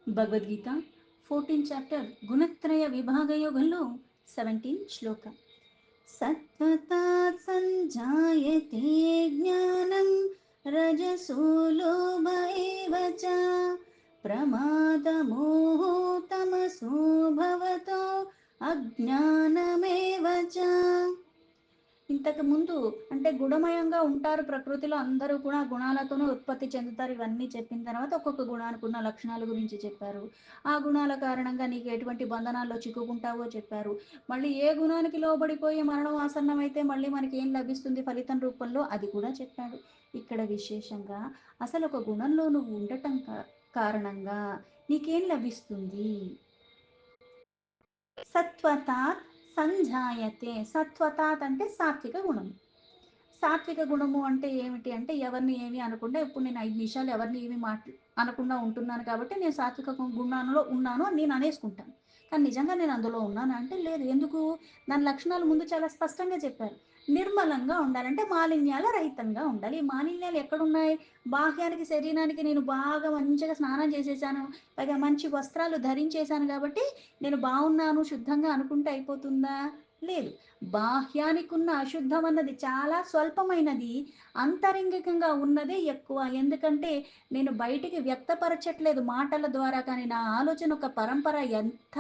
Bhagavad Gita 14 chapter గుణత్రయ విభాగయోగంలో 17 శ్లోక. సత్వతా సంజాయతే జ్ఞానం రజసో లోభ ఏవ చ ప్రమాదమోహో తమసో భవతో అజ్ఞానమేవ చ. ఇంతకు ముందు అంటే గుణమయంగా ఉంటారు ప్రకృతిలో, అందరూ కూడా గుణాలతోనే ఉత్పత్తి చెందుతారు. ఇవన్నీ చెప్పిన తర్వాత ఒక్కొక్క గుణానికి ఉన్న లక్షణాల గురించి చెప్పారు. ఆ గుణాల కారణంగా నీకు ఎటువంటి బంధనాల్లో చిక్కుకుంటావో చెప్పారు. మళ్ళీ ఏ గుణానికి లోబడిపోయి మరణం ఆసన్నమైతే మళ్ళీ మనకి ఏం లభిస్తుంది ఫలితం రూపంలో, అది కూడా చెప్పాడు. ఇక్కడ విశేషంగా అసలు ఒక గుణంలో నువ్వు ఉండటం కారణంగా నీకేం లభిస్తుంది. సత్వతాత్ సంజాయతే. సత్వతాత్ అంటే సాత్విక గుణం. సాత్విక గుణము అంటే ఏమిటి అంటే ఎవరిని ఏమి అనకుండా, ఇప్పుడు నేను 5 నిమిషాలు ఎవరిని ఏమి అనకుండా ఉంటున్నాను కాబట్టి నేను సాత్విక గుణంలో ఉన్నాను అని నేను అనేసుకుంటాను. కానీ నిజంగా నేను అందులో ఉన్నాను అంటే లేదు. ఎందుకు? దాని లక్షణాలు ముందు చాలా స్పష్టంగా చెప్పారు. నిర్మలంగా ఉండాలంటే మాలిన్యాల రహితంగా ఉండాలి. ఈ మాలిన్యాలు ఎక్కడున్నాయి? బాహ్యానికి, శరీరానికి నేను బాగా మంచిగా స్నానం చేసేసాను, పైగా మంచి వస్త్రాలు ధరించేశాను కాబట్టి నేను బాగున్నాను శుద్ధంగా అనుకుంటే అయిపోతుందా? లేదు. బాహ్యానికి ఉన్న అశుద్ధం అన్నది చాలా స్వల్పమైనది, అంతరంగికంగా ఉన్నదే ఎక్కువ. ఎందుకంటే నేను బయటికి వ్యక్తపరచట్లేదు మాటల ద్వారా, కానీ నా ఆలోచన ఒక పరంపర ఎంత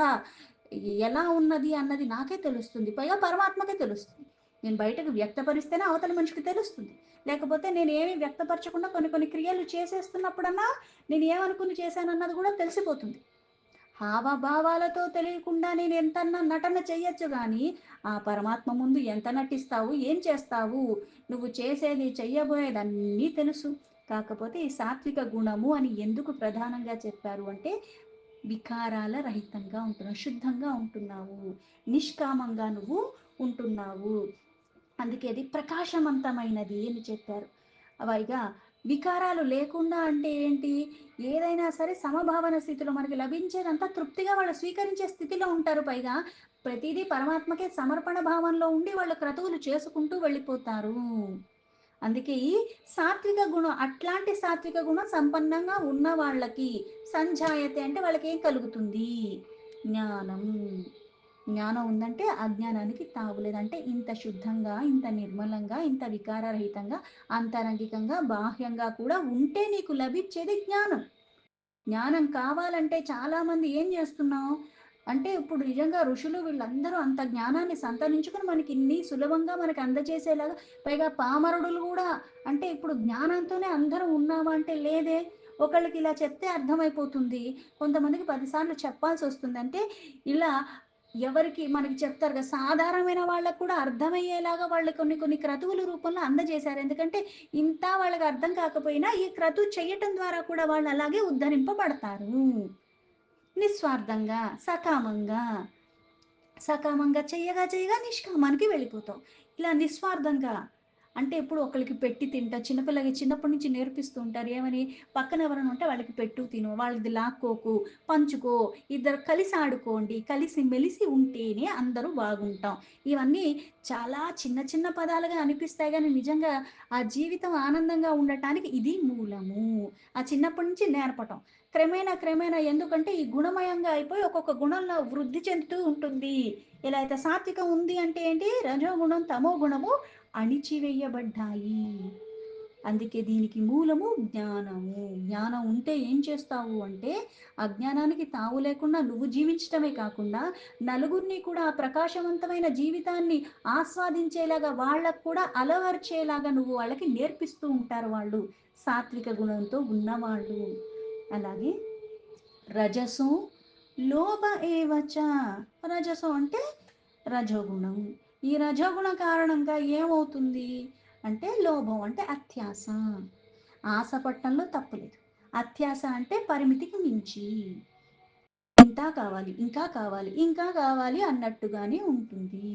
ఎలా ఉన్నది అన్నది నాకే తెలుస్తుంది, పైగా పరమాత్మకే తెలుస్తుంది. నేను బయటకు వ్యక్తపరిస్తేనే అవతల మనిషికి తెలుస్తుంది. లేకపోతే నేను ఏమి వ్యక్తపరచకుండా కొన్ని కొన్ని క్రియలు చేసేస్తున్నప్పుడన్నా నేను ఏమనుకుని చేశానన్నది కూడా తెలిసిపోతుంది. హావభావాలతో తెలియకుండా నేను ఎంతన్నా నటన చెయ్యొచ్చు కానీ ఆ పరమాత్మ ముందు ఎంత నటిస్తావు, ఏం చేస్తావు, నువ్వు చేసేది చెయ్యబోయేది అన్నీ తెలుసు. కాకపోతే ఈ సాత్విక గుణము అని ఎందుకు ప్రధానంగా చెప్పారు అంటే వికారాల రహితంగా ఉంటున్నావు, శుద్ధంగా ఉంటున్నావు, నిష్కామంగా నువ్వు ఉంటున్నావు, అందుకే అది ప్రకాశవంతమైనది అని చెప్పారు. పైగా వికారాలు లేకుండా అంటే ఏంటి? ఏదైనా సరే సమభావన స్థితిలో మనకి లభించేదంతా తృప్తిగా వాళ్ళు స్వీకరించే స్థితిలో ఉంటారు. పైగా ప్రతిదీ పరమాత్మకే సమర్పణ భావంలో ఉండి వాళ్ళు క్రతువులు చేసుకుంటూ వెళ్ళిపోతారు. అందుకే ఈ సాత్విక గుణం, అట్లాంటి సాత్విక గుణం సంపన్నంగా ఉన్న వాళ్ళకి సంజాయతే అంటే వాళ్ళకి ఏం కలుగుతుంది? జ్ఞానం. జ్ఞానం ఉందంటే అజ్ఞానానికి తావులేదు. అంటే ఇంత శుద్ధంగా, ఇంత నిర్మలంగా, ఇంత వికారరహితంగా, అంతరంగికంగా, బాహ్యంగా కూడా ఉంటే నీకు లభించేది జ్ఞానం. జ్ఞానం కావాలంటే చాలామంది ఏం చేస్తున్నాం అంటే, ఇప్పుడు నిజంగా ఋషులు వీళ్ళందరూ అంత జ్ఞానాన్ని సంతరించుకొని మనకి ఇన్ని సులభంగా మనకి అందజేసేలాగా, పైగా పామరుడులు కూడా అంటే ఇప్పుడు జ్ఞానంతోనే అందరం ఉన్నామా అంటే లేదే. ఒకళ్ళకి ఇలా చెప్తే అర్థమైపోతుంది, కొంతమందికి 10 సార్లు చెప్పాల్సి వస్తుంది. అంటే ఇలా ఎవరికి మనకి చెప్తారు కదా, సాధారణమైన వాళ్ళకు కూడా అర్థమయ్యేలాగా వాళ్ళు కొన్ని కొన్ని క్రతువుల రూపంలో అందజేశారు. ఎందుకంటే ఇంత వాళ్ళకి అర్థం కాకపోయినా ఈ క్రతువు చేయటం ద్వారా కూడా వాళ్ళు అలాగే ఉద్ధరింపబడతారు. నిస్వార్థంగా, సకామంగా, సకామంగా చెయ్యగా చెయ్యగా నిష్కామానికి వెళ్ళిపోతాం. ఇలా నిస్వార్థంగా అంటే ఇప్పుడు ఒకళ్ళకి పెట్టి తింటా, చిన్నపిల్లకి చిన్నప్పటి నుంచి నేర్పిస్తూ ఉంటారు. ఏమని? పక్కన ఎవరైనా ఉంటే వాళ్ళకి పెట్టు తిను, వాళ్ళది లాక్కోకు, పంచుకో, ఇద్దరు కలిసి ఆడుకోండి, కలిసి మెలిసి ఉంటేనే అందరూ బాగుంటాం. ఇవన్నీ చాలా చిన్న చిన్న పదాలుగా అనిపిస్తాయి కానీ నిజంగా ఆ జీవితం ఆనందంగా ఉండటానికి ఇది మూలము. ఆ చిన్నప్పటి నుంచి నేర్పటం. క్రమేణా క్రమేణా ఎందుకంటే ఈ గుణమయంగా అయిపోయి ఒక్కొక్క గుణంలో వృద్ధి చెందుతూ ఉంటుంది. ఇలా అయితే సాత్వికం ఉంది అంటే ఏంటి? రజోగుణం, తమో గుణము అణిచివేయబడ్డాయి. అందుకే దీనికి మూలము జ్ఞానము. జ్ఞానం ఉంటే ఏం చేస్తావు అంటే అజ్ఞానానికి తావు లేకుండా నువ్వు జీవించటమే కాకుండా నలుగురిని కూడా ఆ ప్రకాశవంతమైన జీవితాన్ని ఆస్వాదించేలాగా, వాళ్ళకు కూడా అలవర్చేలాగా నువ్వు వాళ్ళకి నేర్పిస్తూ ఉంటారు వాళ్ళు, సాత్విక గుణంతో ఉన్నవాళ్ళు. అలాగే రజసు లోభ ఏవచ. రజసు అంటే రజోగుణం. ఈ రజోగుణ కారణంగా ఏమవుతుంది అంటే లోభం అంటే అత్యాస. ఆశ పట్టంలో తప్పులేదు. అత్యాస అంటే పరిమితికి మించి ఇంకా కావాలి, ఇంకా కావాలి, ఇంకా కావాలి అన్నట్టుగానే ఉంటుంది.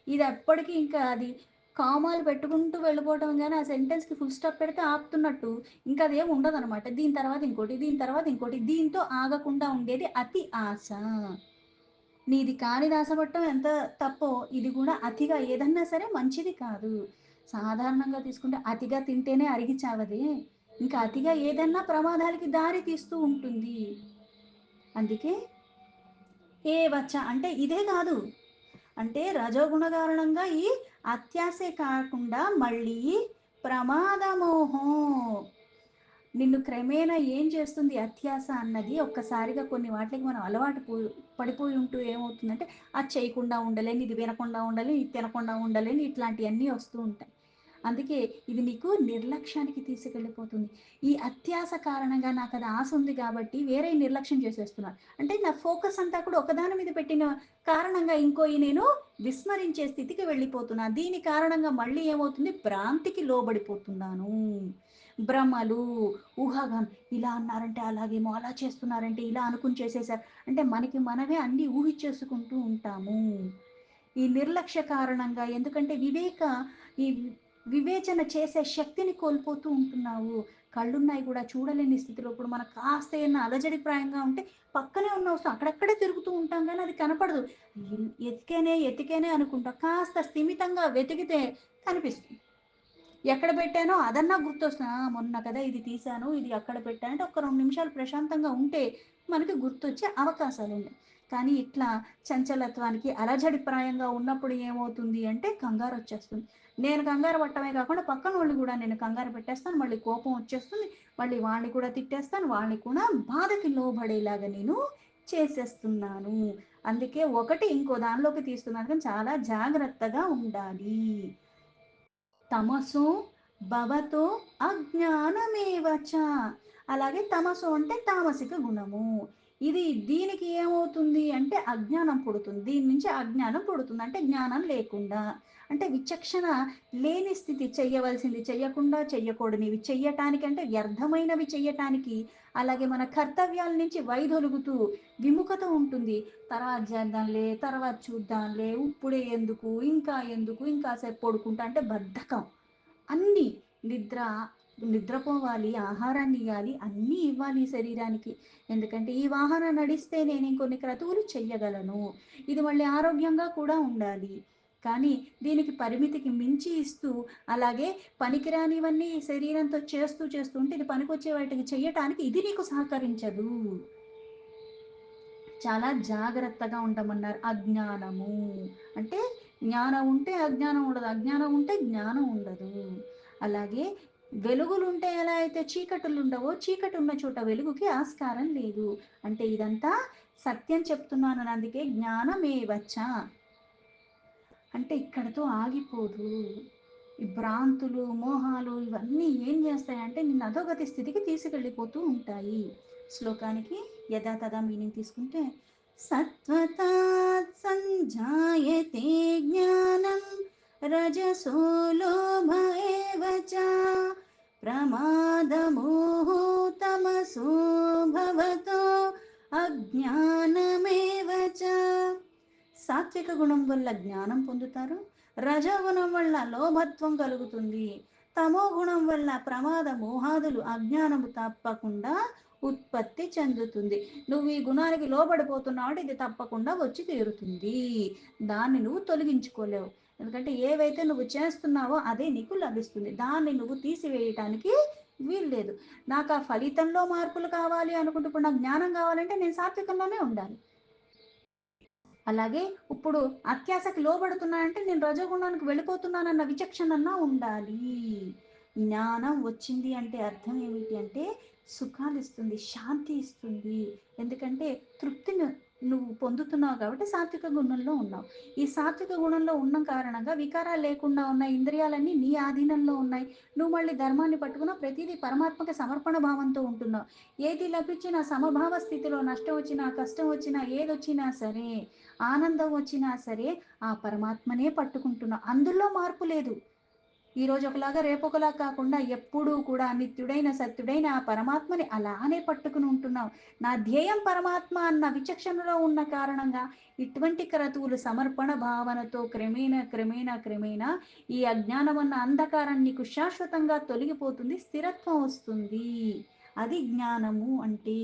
ఇది ఎప్పటికీ ఇంకా అది కామాలు పెట్టుకుంటూ వెళ్ళిపోవటం గానీ, ఆ సెంటెన్స్‌కి ఫుల్ స్టాప్ పెడితే ఆపుతున్నట్టు. ఇంకా అదేం ఉండదనమాట. దీని తర్వాత ఇంకోటి, దీని తర్వాత ఇంకోటి, దీంతో ఆగకుండా ఉండేది అతి ఆశ. నీది కానిది ఆశపడటం ఎంత తప్పో, ఇది కూడా అతిగా ఏదన్నా సరే మంచిది కాదు. సాధారణంగా తీసుకుంటే అతిగా తింటేనే అరిగి చావదే. ఇంకా అతిగా ఏదన్నా ప్రమాదాలకి దారి తీస్తూ ఉంటుంది. అందుకే ఏవచ్చ అంటే ఇదే కాదు. అంటే రజోగుణ కారణంగా ఈ అత్యాసే కాకుండా మళ్ళీ ప్రమాదమోహం. నిన్ను క్రమేణా ఏం చేస్తుంది అత్యాస అన్నది ఒక్కసారిగా కొన్ని వాటికి మనం పడిపోయి ఉంటూ ఏమవుతుందంటే అది చేయకుండా ఉండలేను, ఇది వినకుండా ఉండలేను, ఇది తినకుండా ఉండలేను, ఇట్లాంటివన్నీ వస్తూ ఉంటాయి. అందుకే ఇది నీకు నిర్లక్ష్యానికి తీసుకెళ్ళిపోతుంది. ఈ అత్యాస కారణంగా నాకది ఆశ ఉంది కాబట్టి వేరే నిర్లక్ష్యం చేసేస్తున్నాను. అంటే నా ఫోకస్ అంతా కూడా ఒకదాని మీద పెట్టిన కారణంగా ఇంకోయి నేను విస్మరించే స్థితికి వెళ్ళిపోతున్నా. దీని కారణంగా మళ్ళీ ఏమవుతుంది భ్రాంతికి లోబడిపోతున్నాను. భ్రమలు, ఊహాగానం ఇలా అన్నారంటే అలాగేమో, అలా చేస్తున్నారంటే ఇలా అనుకుని చేసేసారు. అంటే మనకి మనమే అన్నీ ఊహిచ్చేసుకుంటూ ఉంటాము. ఈ నిర్లక్ష్య కారణంగా ఎందుకంటే ఈ వివేచన చేసే శక్తిని కోల్పోతూ ఉంటున్నావు. కళ్ళున్నాయి కూడా చూడలేని స్థితిలో ఇప్పుడు మనకు కాస్త ఏమన్నా అలజడిప్రాయంగా ఉంటే పక్కనే ఉన్న వస్తువు అక్కడక్కడే తిరుగుతూ ఉంటాం గానీ అది కనపడదు. ఎతికేనే అనుకుంటా. కాస్త స్థిమితంగా వెతికితే కనిపిస్తుంది. ఎక్కడ పెట్టానో అదన్నా గుర్తొస్తుంది. మొన్న కదా ఇది తీశాను, ఇది అక్కడ పెట్టా అంటే ఒక 2 నిమిషాలు ప్రశాంతంగా ఉంటే మనకి గుర్తొచ్చే అవకాశాలున్నాయి. కానీ ఇట్లా చంచలత్వానికి అలజడిప్రాయంగా ఉన్నప్పుడు ఏమవుతుంది అంటే కంగారొచ్చేస్తుంది. నేను కంగారు పడటమే కాకుండా పక్కనోళ్ళు గూడా నేను కంగారు పెట్టేస్తాను. మళ్ళీ కోపం వచ్చేస్తుంది. మళ్ళీ వాళ్ళని కూడా తిట్టేస్తాను. వాళ్ళని కూడా బాధకి లోబడేలాగా నేను చేసేస్తున్నాను. అందుకే ఒకటి ఇంకో దానిలోకి తీస్తున్నాను కానీ చాలా జాగ్రత్తగా ఉండాలి. తమసో భవతో అజ్ఞానమేవ చ. అలాగే తమసు అంటే తామసిక గుణము. దీనికి ఏమవుతుంది అంటే అజ్ఞానం పుడుతుంది. దీని నుంచి అజ్ఞానం పుడుతుంది. అంటే జ్ఞానం లేకుండా. అంటే విచక్షణ లేని స్థితి, చెయ్యవలసింది చెయ్యకుండా, చెయ్యకూడనివి చెయ్యటానికి అంటే వ్యర్థమైనవి చెయ్యటానికి, అలాగే మన కర్తవ్యాల నుంచి వైదొలుగుతూ విముఖత ఉంటుంది. తర్వాత చేద్దాంలే, తర్వాత చూద్దాంలే, ఇప్పుడే ఎందుకు, ఇంకా ఎందుకు, ఇంకా సేపు పడుకుంటా అంటే బద్ధకం. అన్నీ నిద్ర నిద్రపోవాలి, ఆహారాన్ని ఇయ్యాలి, అన్నీ ఇవ్వాలి ఈ శరీరానికి. ఎందుకంటే ఈ వాహనం నడిస్తే నేను ఇంకొన్ని క్రతువులు చెయ్యగలను. ఇది మళ్ళీ ఆరోగ్యంగా కూడా ఉండాలి. కానీ దీనికి పరిమితికి మించి ఇస్తూ, అలాగే పనికిరానివన్నీ శరీరంతో చేస్తూ చేస్తూ ఉంటే ఇది పనికొచ్చే వాటికి చెయ్యటానికి ఇది నీకు సహకరించదు. చాలా జాగ్రత్తగా ఉండమన్నారు. అజ్ఞానము అంటే జ్ఞానం ఉంటే అజ్ఞానం ఉండదు. అజ్ఞానం ఉంటే జ్ఞానం ఉండదు. అలాగే వెలుగులుంటే ఎలా అయితే చీకటులుండవో, చీకటి ఉన్న చోట వెలుగుకి ఆస్కారం లేదు. అంటే ఇదంతా సత్యం చెప్తున్నాను. అందుకే జ్ఞానమేవచ్చ అంటే ఇక్కడితో ఆగిపోదు. ఈ భ్రాంతులు, మోహాలు ఇవన్నీ ఏం చేస్తాయంటే నిన్ను అధోగతి స్థితికి తీసుకెళ్ళిపోతూ ఉంటాయి. శ్లోకానికి యథాతథా మీనింగ్ తీసుకుంటే సత్వతాత్ సంజాయతే జ్ఞానం రజసో లోభ ఏవ చ ప్రమాదమోహో తమసో భవతో అజ్ఞానమేవ చ. సాత్విక గుణం వల్ల జ్ఞానం పొందుతారు. రజోగుణం వల్ల లోభత్వం కలుగుతుంది. తమో గుణం వల్ల ప్రమాద మోహాదులు అజ్ఞానము తప్పకుండా ఉత్పత్తి చెందుతుంది. నువ్వు ఈ గుణానికి లోబడిపోతున్నావు అంటే ఇది తప్పకుండా వచ్చి తీరుతుంది. దాన్ని నువ్వు తొలగించుకోలేవు. ఎందుకంటే ఏవైతే నువ్వు చేస్తున్నావో అదే నీకు లభిస్తుంది. దాన్ని నువ్వు తీసివేయటానికి వీల్లేదు. నాకు ఆ ఫలితంలో మార్పులు కావాలి అనుకుంటే ఇప్పుడు నాకు జ్ఞానం కావాలంటే నేను సాత్వికంలోనే ఉండాలి. అలాగే ఇప్పుడు అత్యాశకి లోబడుతున్నానంటే నేను రజోగుణానికి వెళ్ళిపోతున్నానన్న విచక్షణన్నా ఉండాలి. జ్ఞానం వచ్చింది అంటే అర్థం ఏమిటి అంటే సుఖాలు ఇస్తుంది, శాంతి ఇస్తుంది. ఎందుకంటే తృప్తిని నువ్వు పొందుతున్నావు కాబట్టి సాత్విక గుణంలో ఉన్నావు. ఈ సాత్విక గుణంలో ఉన్న కారణంగా వికారాలు లేకుండా ఉన్న ఇంద్రియాలన్నీ నీ ఆధీనంలో ఉన్నాయి. నువ్వు మళ్ళీ ధర్మాన్ని పట్టుకున్న ప్రతిదీ పరమాత్మక సమర్పణ భావంతో ఉంటున్నావు. ఏది లభించినా సమభావ స్థితిలో నష్టం వచ్చినా, కష్టం వచ్చినా, ఏదొచ్చినా సరే, ఆనందం వచ్చినా సరే ఆ పరమాత్మనే పట్టుకుంటున్నావు. అందులో మార్పు లేదు. ఈరోజు ఒకలాగా రేపొకలా కాకుండా ఎప్పుడూ కూడా నిత్యుడైన సత్యుడైన ఆ పరమాత్మని అలానే పట్టుకుని ఉంటున్నావు. నా ధ్యేయం పరమాత్మ అన్న విచక్షణలో ఉన్న కారణంగా ఇటువంటి క్రతువులు సమర్పణ భావనతో క్రమేణా ఈ అజ్ఞానం అన్న అంధకారం నీకు శాశ్వతంగా తొలగిపోతుంది, స్థిరత్వం వస్తుంది. అది జ్ఞానము అంటే.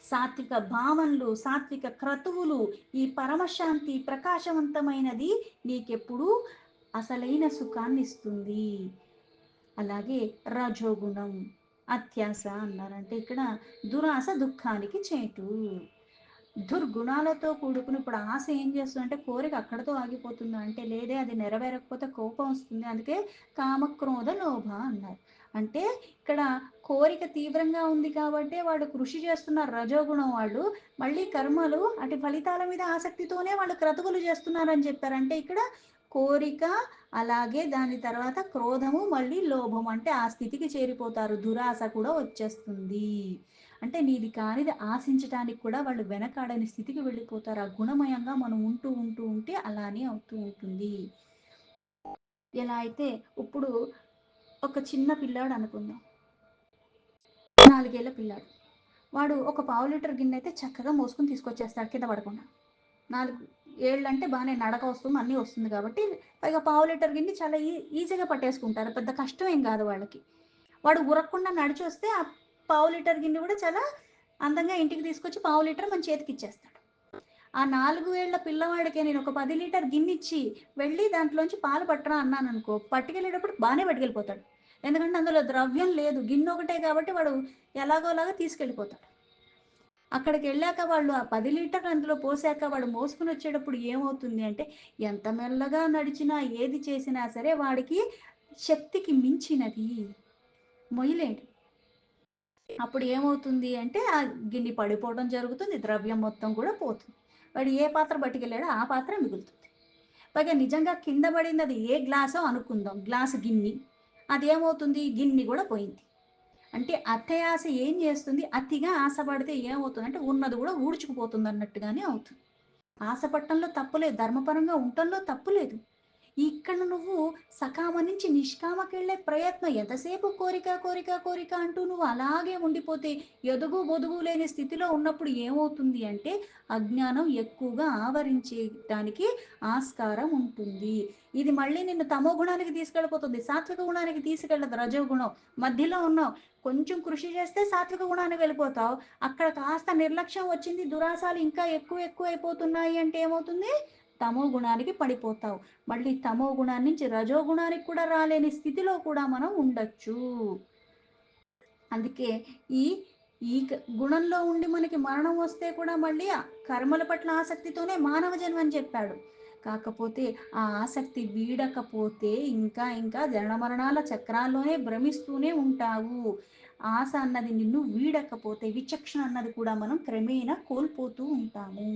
సాత్విక భావనలు, సాత్విక క్రతువులు, ఈ పరమశాంతి ప్రకాశవంతమైనది నీకెప్పుడు అసలైన సుఖాన్ని ఇస్తుంది. అలాగే రజోగుణం అత్యాస అన్నారంటే ఇక్కడ దురాశ దుఃఖానికి చేటు. దుర్గుణాలతో కూడుకుని ఇప్పుడు ఆశ ఏం చేస్తుందంటే కోరిక అక్కడితో ఆగిపోతుందా అంటే లేదే, అది నెరవేరకపోతే కోపం వస్తుంది. అందుకే కామక్రోధ లోభ అన్నారు. అంటే ఇక్కడ కోరిక తీవ్రంగా ఉంది కాబట్టి వాడు కృషి చేస్తున్నారు రజోగుణం వాళ్ళు. మళ్ళీ కర్మలు అటు ఫలితాల మీద ఆసక్తితోనే వాళ్ళు క్రతువులు చేస్తున్నారని చెప్పారు. అంటే ఇక్కడ కోరిక, అలాగే దాని తర్వాత క్రోధము, మళ్ళీ లోభం, అంటే ఆ స్థితికి చేరిపోతారు. దురాశ కూడా వచ్చేస్తుంది. అంటే నీది కానిది ఆశించటానికి కూడా వాళ్ళు వెనకాడని స్థితికి వెళ్ళిపోతారు. ఆ గుణమయంగా మనం ఉంటూ ఉంటూ ఉంటే అలానే అవుతూ ఉంటుంది. ఎలా అయితే ఇప్పుడు ఒక చిన్న పిల్లాడు అనుకుందాం, 4 ఏళ్ల పిల్లాడు. వాడు ఒక పావు లీటర్ గిన్నె అయితే చక్కగా మోసుకొని తీసుకొచ్చేస్తాడు కింద పడకుండా. 4 ఏళ్ళంటే బాగానే నడక వస్తుంది, అన్నీ వస్తుంది కాబట్టి పైగా పావు లీటర్ గిన్నె చాలా ఈజీగా పట్టేసుకుంటారు. పెద్ద కష్టం ఏం కాదు వాళ్ళకి. వాడు ఉరక్కుండా నడిచి వస్తే ఆ పావు లీటర్ గిన్నె కూడా చాలా అందంగా ఇంటికి తీసుకొచ్చి పావు లీటర్ మన చేతికి ఇచ్చేస్తాడు. ఆ 4 ఏళ్ల పిల్లవాడికే నేను ఒక 10 లీటర్ గిన్నె ఇచ్చి వెళ్ళి దాంట్లోంచి పాలు పట్టరా అన్నాను అనుకో, పట్టుకెళ్ళేటప్పుడు బాగానే పట్టుకెళ్ళిపోతాడు. ఎందుకంటే అందులో ద్రవ్యం లేదు, గిన్నె ఒకటే కాబట్టి వాడు ఎలాగోలాగా తీసుకెళ్ళిపోతాడు. అక్కడికి వెళ్ళాక వాళ్ళు ఆ 10 లీటర్లు అందులో పోసాక వాడు మోసుకుని వచ్చేటప్పుడు ఏమవుతుంది అంటే, ఎంత మెల్లగా నడిచినా ఏది చేసినా సరే వాడికి శక్తికి మించినది మొయ్యలేడు. అప్పుడు ఏమవుతుంది అంటే ఆ గిన్నె పడిపోవడం జరుగుతుంది, ద్రవ్యం మొత్తం కూడా పోతుంది. వాడు ఏ పాత్ర పట్టుకెళ్ళాడో ఆ పాత్ర మిగులుతుంది. పైగా నిజంగా కింద పడింది ఏ గ్లాసో అనుకుందాం, గ్లాసు గిన్నె, అదేమవుతుంది, గిన్నె కూడా పోయింది. అంటే అత్యాశ ఏం చేస్తుంది, అతిగా ఆశపడితే ఏమవుతుంది అంటే ఉన్నది కూడా ఊడ్చుకుపోతుంది అన్నట్టుగానే అవుతుంది. ఆశపట్టంలో తప్పులేదు, ధర్మపరంగా ఉండటంలో తప్పులేదు. ఇక్కడ నువ్వు సకామ నుంచి నిష్కామకెళ్ళే ప్రయత్నం, ఎంతసేపు కోరిక కోరిక కోరిక అంటూ నువ్వు అలాగే ఉండిపోతే ఎదుగు బొదుగు లేని స్థితిలో ఉన్నప్పుడు ఏమవుతుంది అంటే అజ్ఞానం ఎక్కువగా ఆవరించడానికి ఆస్కారం ఉంటుంది. ఇది మళ్ళీ నిన్ను తమో గుణానికి తీసుకెళ్ళిపోతుంది, సాత్విక గుణానికి తీసుకెళ్ళదు. రజోగుణం మధ్యలో ఉన్నావు, కొంచెం కృషి చేస్తే సాత్విక గుణానికి వెళ్ళిపోతావు. అక్కడ కాస్త నిర్లక్ష్యం వచ్చింది, దురాశాలు ఇంకా ఎక్కువ ఎక్కువ అయిపోతున్నాయి అంటే ఏమవుతుంది, తమో గుణానికి పడిపోతావు. మళ్ళీ తమో గుణాన్ని నుంచి రజో గుణానికి కూడా రాలేని స్థితిలో కూడా మనం ఉండొచ్చు. అందుకే ఈ ఈ గుణంలో ఉండి మనకి మరణం వస్తే కూడా మళ్ళీ కర్మల పట్ల ఆసక్తితోనే మానవ జన్మ అని చెప్పాడు. కాకపోతే ఆ ఆసక్తి వీడకపోతే ఇంకా ఇంకా జనన మరణాల చక్రాల్లోనే భ్రమిస్తూనే ఉంటావు. ఆశ అన్నది నిన్ను వీడకపోతే విచక్షణ అన్నది కూడా మనం క్రమేణా కోల్పోతూ ఉంటాము.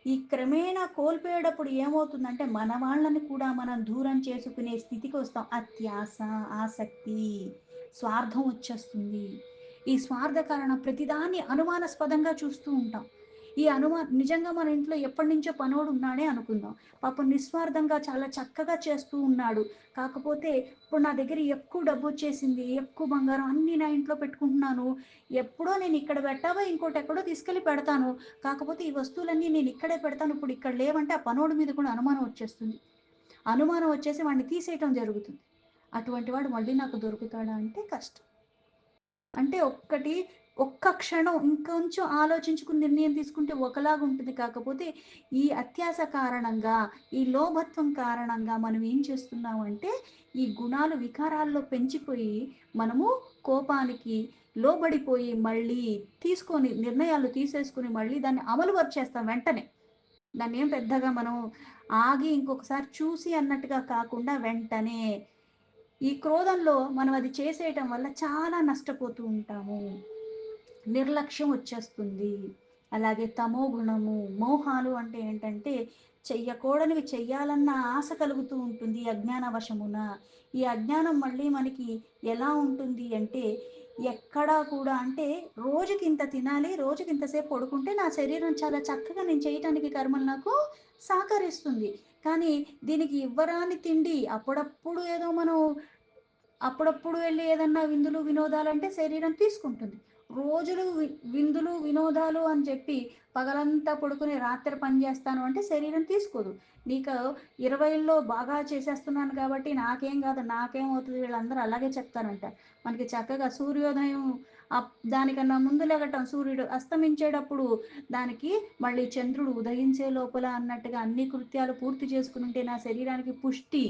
ఈ క్రమేణా కోల్పోయేటప్పుడు ఏమవుతుందంటే మన వాళ్ళని కూడా మనం దూరం చేసుకునే స్థితికి వస్తాం. అత్యాస, ఆసక్తి, స్వార్థం వచ్చేస్తుంది. ఈ స్వార్థ కారణం ప్రతిదాన్ని అనుమానాస్పదంగా చూస్తూ ఉంటాం. ఈ నిజంగా మన ఇంట్లో ఎప్పటి నుంచో పనోడు ఉన్నాడే అనుకుందాం. పాపం నిస్వార్థంగా చాలా చక్కగా చేస్తూ ఉన్నాడు. కాకపోతే ఇప్పుడు నా దగ్గర ఎక్కువ డబ్బు వచ్చేసింది, ఎక్కువ బంగారం అన్నీ నా ఇంట్లో పెట్టుకుంటున్నాను, ఎప్పుడో నేను ఇక్కడ పెట్టావో ఇంకోటి ఎక్కడో తీసుకెళ్ళి పెడతాను, కాకపోతే ఈ వస్తువులన్నీ నేను ఇక్కడే పెడతాను, ఇప్పుడు ఇక్కడ లేవంటే ఆ పనోడి మీద కూడా అనుమానం వచ్చేస్తుంది. అనుమానం వచ్చేసి వాడిని తీసేయటం జరుగుతుంది. అటువంటి వాడు మళ్ళీ నాకు దొరుకుతాడా అంటే కష్టం. అంటే ఒక్క క్షణం ఇంకొంచెం ఆలోచించుకుని నిర్ణయం తీసుకుంటే ఒకలాగా ఉంటుంది. కాకపోతే ఈ అత్యాస కారణంగా, ఈ లోభత్వం కారణంగా మనం ఏం చేస్తున్నామంటే ఈ గుణాలు వికారాల్లో పెంచిపోయి మనము కోపానికి లోబడిపోయి మళ్ళీ తీసుకొని నిర్ణయాలు తీసేసుకుని మళ్ళీ దాన్ని అమలు పరిచేస్తాం వెంటనే. దాన్ని ఏం పెద్దగా మనం ఆగి ఇంకొకసారి చూసి అన్నట్టుగా కాకుండా వెంటనే ఈ క్రోధంలో మనం అది చేసేయటం వల్ల చాలా నష్టపోతూ ఉంటాము. నిర్లక్ష్యం వచ్చేస్తుంది. అలాగే తమో గుణము, మోహాలు అంటే ఏంటంటే చెయ్యకూడనివి చెయ్యాలన్న ఆశ కలుగుతూ ఉంటుంది అజ్ఞాన వశమున. ఈ అజ్ఞానం మళ్ళీ మనకి ఎలా ఉంటుంది అంటే ఎక్కడా కూడా అంటే రోజుకి ఇంత తినాలి, రోజుకి ఇంతసేపు పడుకుంటే నా శరీరం చాలా చక్కగా నేను చేయటానికి కర్మలు నాకు సహకరిస్తుంది. కానీ దీనికి ఇవ్వరాని తిండి అప్పుడప్పుడు ఏదో మనం అప్పుడప్పుడు వెళ్ళి ఏదన్నా విందులు వినోదాలు అంటే శరీరం తీసుకుంటుంది. రోజులు విందులు వినోదాలు అని చెప్పి పగలంతా పడుకుని రాత్రి పని చేస్తాను అంటే శరీరం తీసుకోదు. నీకు 20లో బాగా చేసేస్తున్నాను కాబట్టి నాకేం కాదు, నాకేమవుతుంది, వీళ్ళందరూ అలాగే చెప్తారంట. మనకి చక్కగా సూర్యోదయం దానికన్నా ముందు లేగటం, సూర్యుడు అస్తమించేటప్పుడు దానికి మళ్ళీ చంద్రుడు ఉదయించే లోపల అన్నట్టుగా అన్ని కృత్యాలు పూర్తి చేసుకుని ఉంటే నా శరీరానికి పుష్టి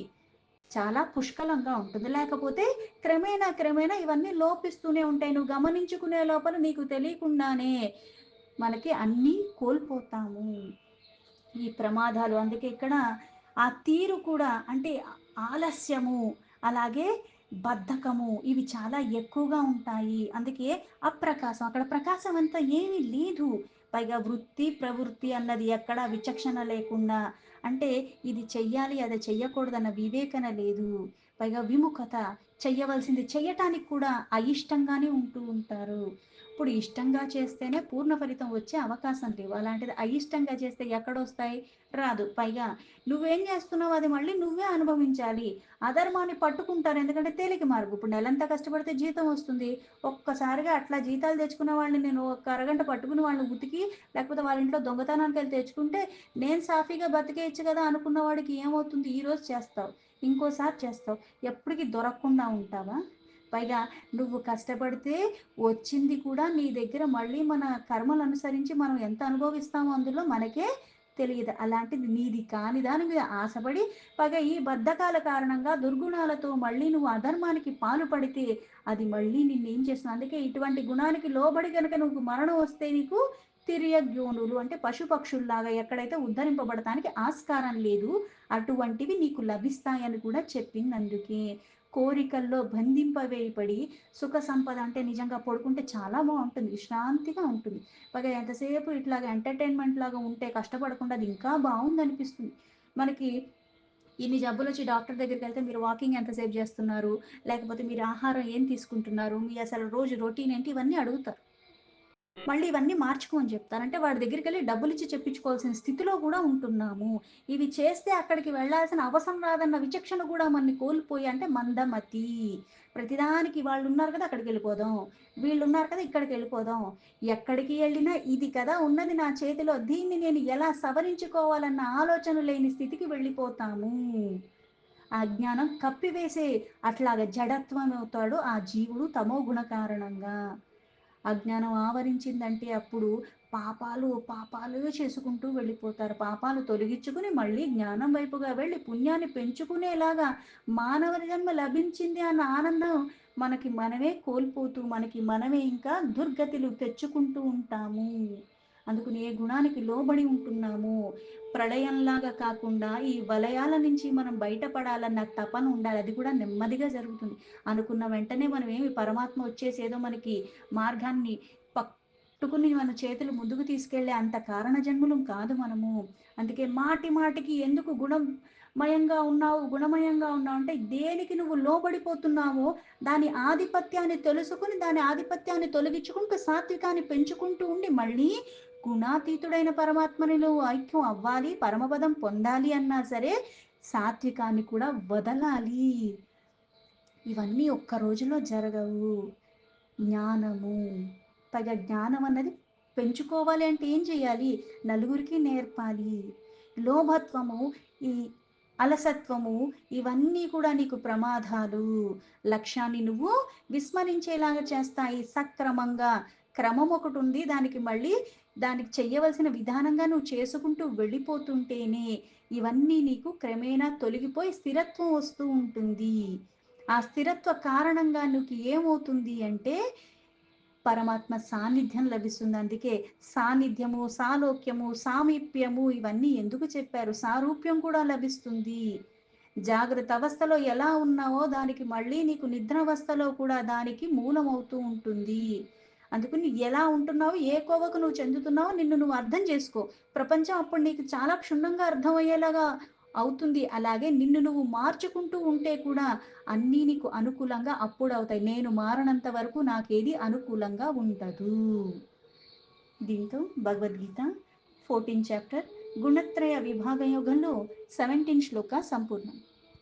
చాలా పుష్కలంగా ఉంటుంది. లేకపోతే క్రమేణా ఇవన్నీ లోపిస్తూనే ఉంటాయి. నువ్వు గమనించుకునే లోపల నీకు తెలియకుండానే మనకి అన్నీ కోల్పోతాము. ఈ ప్రమాదాలు అందుకే ఇక్కడ ఆ తీరు కూడా అంటే ఆలస్యము, అలాగే బద్ధకము ఇవి చాలా ఎక్కువగా ఉంటాయి. అందుకే అప్రకాశం అక్కడ ప్రకాశం అంతా ఏమీ లేదు. పైగా వృత్తి, ప్రవృత్తి అన్నది ఎక్కడా విచక్షణ లేకుండా అంటే ఇది చెయ్యాలి, అది చెయ్యకూడదన్న వివేచన లేదు. పైగా విముఖత చెయ్యవలసింది చెయ్యటానికి కూడా అయిష్టంగానే ఉంటూ ఉంటారు. ఇప్పుడు ఇష్టంగా చేస్తేనే పూర్ణ ఫలితం వచ్చే అవకాశం లేవు. అలాంటిది అయిష్టంగా చేస్తే ఎక్కడొస్తాయి? రాదు. పైగా నువ్వేం చేస్తున్నావు అది మళ్ళీ నువ్వే అనుభవించాలి. అధర్మాన్ని పట్టుకుంటారు. ఎందుకంటే తేలిక మార్గం. ఇప్పుడు నెలంతా కష్టపడితే జీతం వస్తుంది. ఒక్కసారిగా అట్లా జీతాలు తెచ్చుకున్న వాళ్ళని నేను ఒక అరగంట పట్టుకుని వాళ్ళని ఉతికి లేకపోతే వాళ్ళ ఇంట్లో దొంగతనానికి వెళ్ళి తెచ్చుకుంటే నేను సాఫీగా బతికేయచ్చు కదా అనుకున్న వాడికి ఏమవుతుంది? ఈరోజు చేస్తావు, ఇంకోసారి చేస్తావు, ఎప్పటికీ దొరకకుండా ఉంటావా? పైగా నువ్వు కష్టపడితే వచ్చింది కూడా నీ దగ్గర మళ్ళీ మన కర్మలు అనుసరించి మనం ఎంత అనుభవిస్తామో అందులో మనకే తెలియదు. అలాంటిది నీది కాని దాని మీద ఆశపడి పైగా ఈ బద్ధకాల కారణంగా దుర్గుణాలతో మళ్ళీ నువ్వు అధర్మానికి పాలు పడితే అది మళ్ళీ నిన్నేం చేస్తుంది. అందుకే ఇటువంటి గుణానికి లోబడి కనుక నువ్వు మరణం వస్తే నీకు తిర్యగ్యోనులు అంటే పశుపక్షుల్లాగా ఎక్కడైతే ఉద్ధరింపబడటానికి ఆస్కారం లేదు అటువంటివి నీకు లభిస్తాయని కూడా చెప్పింది. అందుకే కోరికల్లో బంధింపవేయబడి సుఖ సంపద అంటే నిజంగా పడుకుంటే చాలా బాగుంటుంది, విశ్రాంతిగా ఉంటుంది. పైగా ఎంతసేపు ఇట్లాగా ఎంటర్టైన్మెంట్ లాగా ఉంటే కష్టపడకుండా అది ఇంకా బాగుంది అనిపిస్తుంది మనకి. ఇన్ని జబ్బులు వచ్చి డాక్టర్ దగ్గరికి వెళ్తే మీరు వాకింగ్ ఎంతసేపు చేస్తున్నారు, లేకపోతే మీరు ఆహారం ఏం తీసుకుంటున్నారు, మీ అసలు రోజు రొటీన్ ఏంటి, ఇవన్నీ అడుగుతారు. మళ్ళీ ఇవన్నీ మార్చుకోమని చెప్తారు. అంటే వాడి దగ్గరికెళ్ళి డబ్బులిచ్చి చెప్పించుకోవాల్సిన స్థితిలో కూడా ఉంటున్నాము. ఇవి చేస్తే అక్కడికి వెళ్ళాల్సిన అవసరం రాదన్న విచక్షణ కూడా మనని కోల్పోయి అంటే మందమతి. ప్రతిదానికి వాళ్ళున్నారు కదా అక్కడికెళ్ళిపోదాం, వీళ్ళున్నారు కదా ఇక్కడికెళ్ళిపోదాం. ఎక్కడికి వెళ్ళినా ఇది కదా ఉన్నది నా చేతిలో, దీన్ని నేను ఎలా సవరించుకోవాలన్న ఆలోచన లేని స్థితికి వెళ్ళిపోతాము. ఆ జ్ఞానం కప్పివేసే అట్లాగా జడత్వం అవుతాడు ఆ జీవుడు తమో గుణ కారణంగా. అజ్ఞానం ఆవరించిందంటే అప్పుడు పాపాలు చేసుకుంటూ వెళ్ళిపోతారు. పాపాలు తొలగించుకుని మళ్ళీ జ్ఞానం వైపుగా వెళ్ళి పుణ్యాన్ని పెంచుకునేలాగా మానవ జన్మ లభించింది అన్న ఆనందం మనకి మనమే కోల్పోతూ మనకి మనమే ఇంకా దుర్గతులు తెచ్చుకుంటూ ఉంటాము. అందుకని ఏ గుణానికి లోబడి ఉంటున్నాము, ప్రళయంలాగా కాకుండా ఈ వలయాల నుంచి మనం బయటపడాలన్న తపన ఉండాలి. అది కూడా నెమ్మదిగా జరుగుతుంది. అనుకున్న వెంటనే మనం ఏమి పరమాత్మ వచ్చేసి ఏదో మనకి మార్గాన్ని పట్టుకుని మన చేతులు ముందుకు తీసుకెళ్లే అంత కారణ జన్ములం కాదు మనము. అందుకే మాటి మాటికి ఎందుకు గుణమయంగా ఉన్నావు అంటే దేనికి నువ్వు లోబడిపోతున్నావో దాని ఆధిపత్యాన్ని తెలుసుకుని దాని ఆధిపత్యాన్ని తొలగించుకుంటూ సాత్వికాన్ని పెంచుకుంటూ ఉండి మళ్ళీ గుణాతీతుడైన పరమాత్మని నువ్వు ఐక్యం అవ్వాలి, పరమపదం పొందాలి అన్నా సరే సాత్వికాన్ని కూడా వదలాలి. ఇవన్నీ ఒక్క రోజులో జరగవు. జ్ఞానము, పైగా జ్ఞానం అన్నది పెంచుకోవాలి అంటే ఏం చేయాలి? నలుగురికి నేర్పాలి. లోభత్వము, ఈ అలసత్వము ఇవన్నీ కూడా నీకు ప్రమాదాలు. లక్ష్యాన్ని నువ్వు విస్మరించేలాగా చేస్తాయి. సక్రమంగా క్రమం ఒకటి ఉంది, దానికి మళ్ళీ దానికి చెయ్యవలసిన విధానంగా నువ్వు చేసుకుంటూ వెళ్ళిపోతుంటేనే ఇవన్నీ నీకు క్రమేణా తొలగిపోయి స్థిరత్వం వస్తూ ఉంటుంది. ఆ స్థిరత్వ కారణంగా నీకు ఏమవుతుంది అంటే పరమాత్మ సాన్నిధ్యం లభిస్తుంది. అందుకే సాన్నిధ్యము, సాలోక్యము, సామీప్యము ఇవన్నీ ఎందుకు చెప్పారు? సారూప్యం కూడా లభిస్తుంది. జాగ్రత్త అవస్థలో ఎలా ఉన్నావో దానికి మళ్ళీ నీకు నిద్రావస్థలో కూడా దానికి మూలమవుతూ ఉంటుంది. అందుకని ఎలా ఉంటున్నావు, ఏ కోవకు నువ్వు చెందుతున్నావో నిన్ను నువ్వు అర్థం చేసుకో. ప్రపంచం అప్పుడు నీకు చాలా క్షుణ్ణంగా అర్థమయ్యేలాగా అవుతుంది. అలాగే నిన్ను నువ్వు మార్చుకుంటూ ఉంటే కూడా అన్నీ నీకు అనుకూలంగా అప్పుడు అవుతాయి. నేను మారనంత వరకు నాకేది అనుకూలంగా ఉండదు. దీంతో భగవద్గీత 14 చాప్టర్ గుణత్రయ విభాగ యోగంలో 17 శ్లోక సంపూర్ణం.